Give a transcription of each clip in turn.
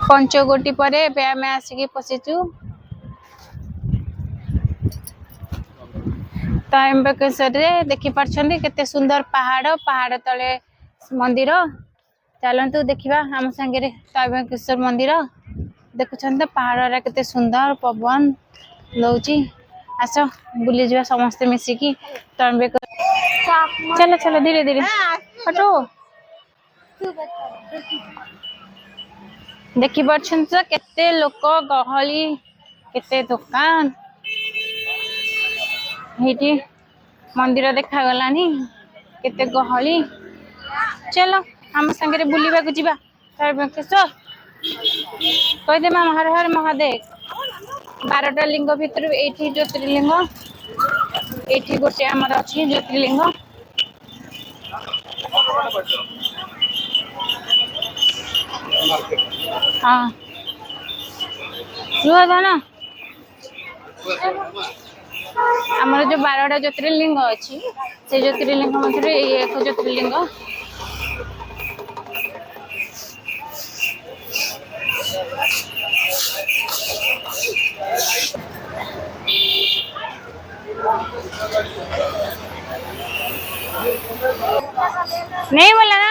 पंचगोटी पर आम आसिक पशिचु त्र्यंबकेश्वर देखी पार्छन्ती केते सुंदर पहाड़ पहाड़ तले मंदिर चलतु देखा आम सांगे त्र्यंबकेश्वर मंदिर देखुं तो पहाड़ केते सुंदर पवन लौची आस बुली जा समस्ते मिसिकी त्र्यंबकेश्वर चलो चलो धीरे धीरे हटो देखी पार्छन्ती केते लोक गहली केते दुकान हेटी मंदिर देखा गलानी केते गहली चलो आम सांगे बुलवा को जीवा त्र्यंबकेश्वर कहदे माँ हर हर महादेव 12टा लिंग भितर एठी ज्योतिर्लिंग एठी गोटे आमर अच्छी ज्योतिर्लिंग हाँ रुह जाना आमर जो 12टा ज्योतिर्लिंग अच्छी से ज्योतिर्लिंग मध्य एक ज्योतिर्लिंग नहीं बोला ना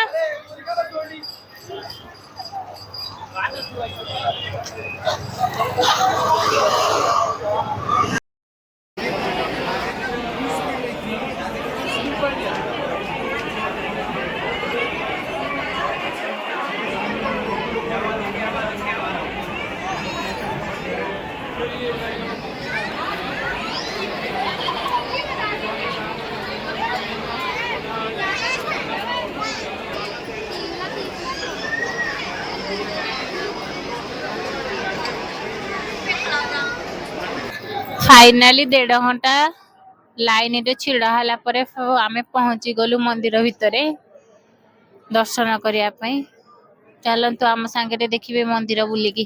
फाइनाली 1.5 घंटा लाइन रे छिड़ा हला परे आमे पहुंची गलु मंदिर भितरे दर्शन करिया पई चलंतु आम सांगे देखिबे मंदिर बुलिकी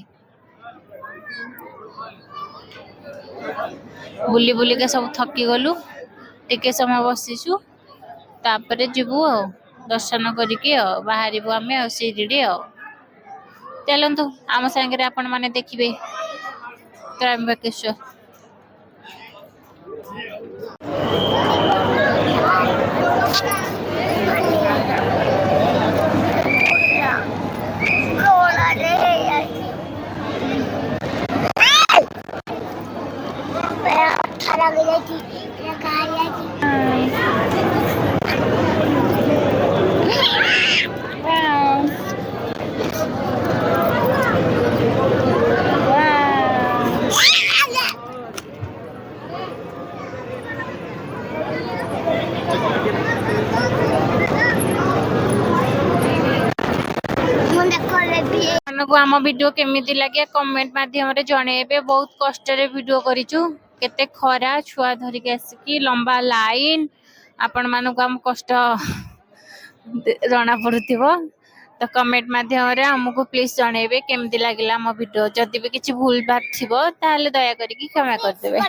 बुली बुली के सब थकी गलु टिके समय बसिछु तापरे जीवु दर्शन करिके बाहरिबु आमे सीढ़ी चलंतु आम सांगे आपण माने देखिबे त्र्यंबकेश्वर आम वीडियो केमिति लगे कमेंट माध्यम रे जणेबे बहुत कष्ट रे वीडियो करिचु केते खरा छुआ धरिके आसिकी लंबा लाइन आपण मानको हम कष्ट जना पड़ुथिबो तो कमेंट माध्यम रे हमको प्लीज जणेबे केमिति लागिला हम वीडियो जदि भी किछि भूल बात थिबो ताले दया करिकी क्षमा कर देबे।